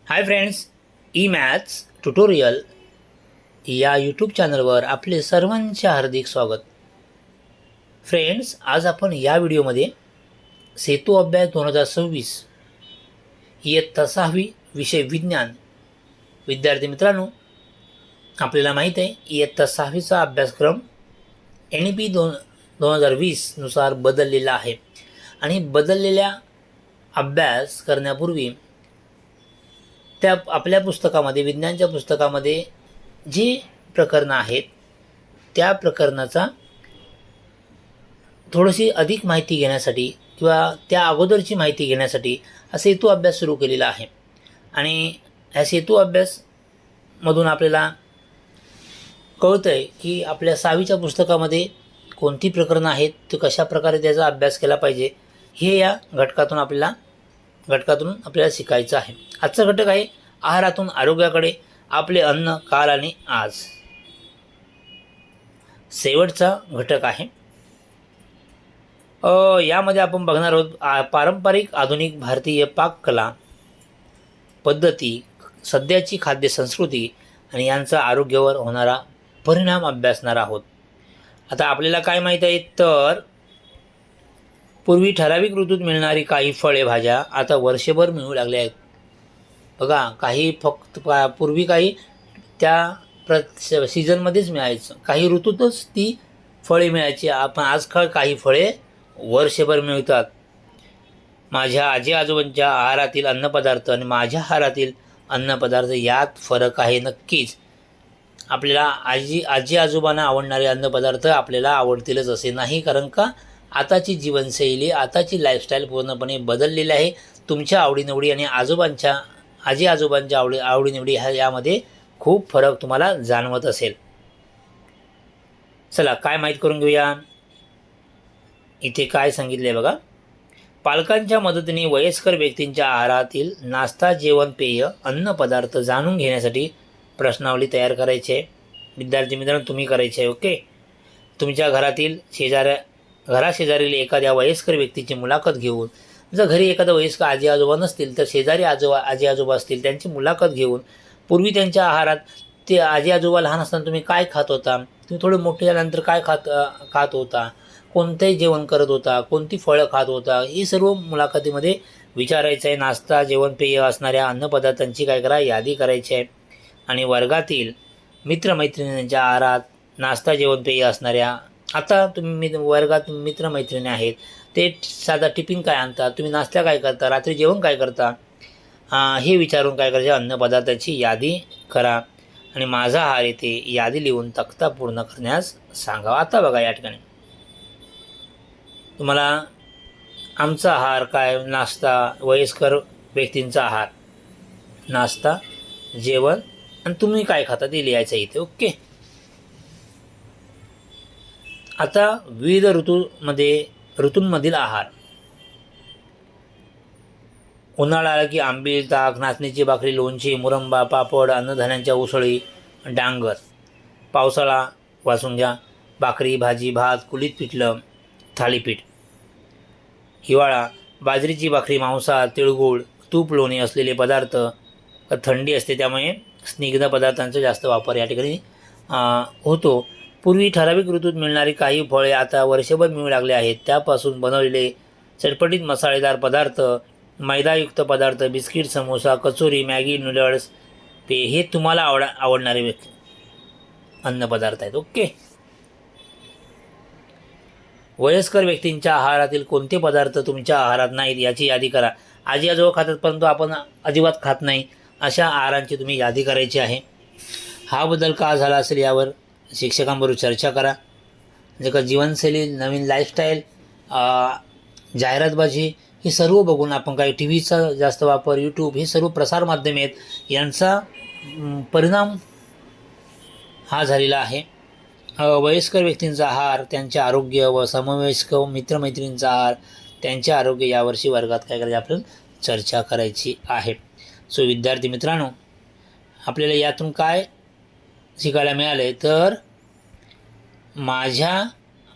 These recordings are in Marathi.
Hi friends, E maths tutorial या यूट्यूब चॅनलवर आपले सर्वांचे हार्दिक स्वागत. फ्रेंड्स, आज आपण या व्हिडिओमध्ये सेतू अभ्यास 2026 इयत्ता 6वी विषय विज्ञान. विद्यार्थी मित्रांनो, आपल्याला माहीत आहे इयत्ता 6वीचा अभ्यासक्रम NEP 2020 नुसार बदललेला आहे आणि बदललेल्या अभ्यास करण्यापूर्वी त्या आपल्या पुस्तकामध्ये विज्ञानच्या पुस्तकामध्ये जी प्रकरणं आहेत त्या प्रकरणाचा थोडीशी अधिक माहिती घेण्यासाठी किंवा त्या अगोदरची माहिती घेण्यासाठी हा सेतू अभ्यास सुरू केलेला आहे. आणि ह्या सेतू अभ्यासमधून आपल्याला कळतं आहे की आपल्या 6वीच्या पुस्तकामध्ये कोणती प्रकरणं आहेत, ते कशा प्रकारे त्याचा अभ्यास केला पाहिजे, हे या घटकातून आपल्याला शिकायचं आहे. आजचा घटक आहे आहारातून आरोग्याकडे, आपले अन्न काल आणि आज. शेवटचा घटक आहे. यामध्ये आपण बघणार आहोत पारंपरिक आधुनिक भारतीय पाककला पद्धती, सध्याची खाद्य संस्कृती आणि यांचा आरोग्यावर होणारा परिणाम अभ्यासणार आहोत. आता आपल्याला काय माहीत आहे, तर पूर्वी ठराविक ऋतूत मिळणारी काही फळे भाज्या आता वर्षभर मिळू लागल्या आहेत. बघा, काही फक्त पूर्वी काही त्या सीझनमध्येच मिळायचं, काही ऋतूतच ती फळे मिळायची. आपण आजकाल काही फळे वर्षभर मिळतात. माझ्या आजी आजोबांच्या आहारातील अन्नपदार्थ आणि माझ्या आहारातील अन्नपदार्थ यात फरक आहे नक्कीच. आपल्याला आजी आजोबांना आवडणारे अन्नपदार्थ आपल्याला आवडतीलच असे नाही, कारण का आताची जीवनशैली, आताची लाईफस्टाईल पूर्णपणे बदललेली आहे. तुमच्या आवडीनिवडी आणि आजी आजोबांच्या आवडीनिवडी यामध्ये खूप फरक तुम्हाला जाणवत असेल. चला, काय माहीत करून घेऊया. इथे काय सांगितले बघा. पालकांच्या मदतीने वयस्कर व्यक्तींच्या आहारातील नाश्ता, जेवण, पेय, अन्नपदार्थ जाणून घेण्यासाठी प्रश्नावली तयार करायची आहे. विद्यार्थी मित्रांनो, तुम्ही करायचे आहे. ओके. तुमच्या घराशेजारील एखाद्या वयस्कर व्यक्तीची मुलाखत घेऊन, जर घरी एखादा वयस्कर आजी आजोबा नसतील तर शेजारी आजी आजोबा असतील त्यांची मुलाखत घेऊन, पूर्वी त्यांच्या आहारात ते आजी आजोबा लहान असताना तुम्ही काय खात होता, तुम्ही थोडे मोठे झाल्यानंतर काय खात होता, कोणते जेवण करत होता, कोणती फळं खात होता, हे सर्व मुलाखतीमध्ये विचारायचं आहे. नाश्ता, जेवण, पेय असणाऱ्या अन्नपदार्थांची काय करा, यादी करायची आहे. आणि वर्गातील मित्रमैत्रिणींच्या आहारात नाश्ता, जेवण, पेय असणाऱ्या, आता तुम्ही वर्गात मित्रमैत्रिणी आहेत, ते साधा टिफिन काय आणतात, तुम्ही नाश्ता काय करता, रात्री जेवण काय करता, हे विचारून काय करायचं, अन्नपदार्थाची यादी करा आणि माझा आहार येथे यादी लिहून तक्ता पूर्ण करण्यास सांगा. आता बघा, या ठिकाणी तुम्हाला आमचा आहार काय, नाश्ता, वयस्कर व्यक्तींचा आहार, नाश्ता, जेवण आणि तुम्ही काय खाता ते लिहायचं इथे. ओके. आता विविध ऋतूंमधील आहार. उन्हाळा आला की आंबील, ताक, नाचणीची भाकरी, लोणची, मुरंबा, पापड, अन्नधान्यांच्या उसळी, डांगर. पावसाळा वाचून घ्या, भाकरी, भाजी, भात, कुलीत पिठलं, थालीपीठ. हिवाळा बाजरीची भाकरी, मांसाहार, तिळगुळ, तूप, लोणी असलेले पदार्थ. थंडी असते त्यामुळे स्निग्ध पदार्थांचा जास्त वापर या ठिकाणी होतो. पूर्वी ठराविक ऋतूत मिळणारी काही फळे आता वर्षभर मिळू लागले आहेत. त्यापासून बनवलेले चटपटीत मसालेदार पदार्थ, मैदायुक्त पदार्थ, biscuit, samosa, kachori, Maggi, noodles, हे तुम्हाला आवडणारे अन्नपदार्थ आहेत. ओके. वयस्कर व्यक्तींच्या आहारातील कोणते पदार्थ तुमच्या आहारात नाहीत याची यादी करा. आजी आजोबा खातात परंतु आपण अजिबात खात नाही, अशा आहारांची तुम्ही यादी करायची आहे. हा बदल का झाला असेल यावर शिक्षकांबरोबर चर्चा करा. जे का जीवनशैली, नवीन लाईफस्टाईल, जाहिरातबाजी, हे सर्व बघून आपण काही TVचा जास्त वापर, यूट्यूब, हे सर्व प्रसारमाध्यमे आहेत, यांचा परिणाम हा झालेला आहे. वयस्कर व्यक्तींचा आहार, त्यांचे आरोग्य व समवयस्क मित्रमैत्रिणींचा आहार, त्यांचे आरोग्य यावर्षी वर्गात काय करायचे आपल्याला चर्चा करायची आहे. सो विद्यार्थी मित्रांनो, आपल्याला यातून काय शिकायला मिळाले, तर माझ्या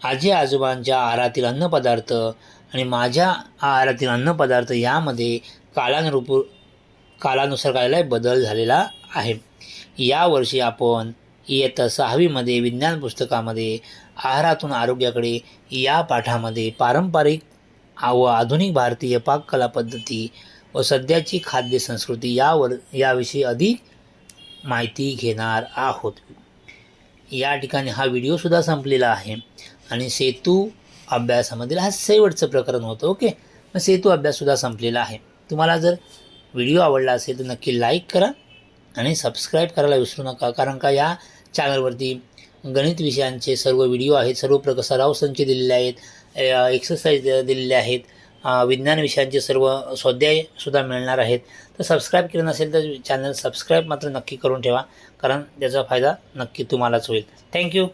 आजी आजोबांच्या आहारातील अन्नपदार्थ आणि माझ्या आहारातील अन्नपदार्थ यामध्ये कालानुसार काय झालं आहे, बदल झालेला आहे. यावर्षी आपण इयत्ता 6वीमध्ये विज्ञान पुस्तकामध्ये आहारातून आरोग्याकडे या पाठामध्ये पारंपरिक व आधुनिक भारतीय पाककला पद्धती व सध्याची खाद्य संस्कृती याविषयी अधिक माहिती घेणार आहोत. या ठिकाणी हा व्हिडिओसुद्धा संपलेला आहे आणि सेतू अभ्यासामधील हा शेवटचं प्रकरण होतं. ओके, मग सेतू अभ्याससुद्धा संपलेला आहे. तुम्हाला जर व्हिडिओ आवडला असेल तर नक्की लाईक करा आणि सबस्क्राईब करायला विसरू नका, कारण का या चॅनलवरती गणित विषयांचे सर्व व्हिडिओ आहेत, सर्व सराव संच दिलेले आहेत, एक्सरसाइज दिलेले आहेत, विज्ञान विषयांचे सर्व स्वाध्यायसुद्धा मिळणार आहेत. तर सबस्क्राईब केलं नसेल तर चॅनल सबस्क्राईब मात्र नक्की करून ठेवा, कारण त्याचा फायदा नक्की तुम्हालाच होईल. थँक्यू.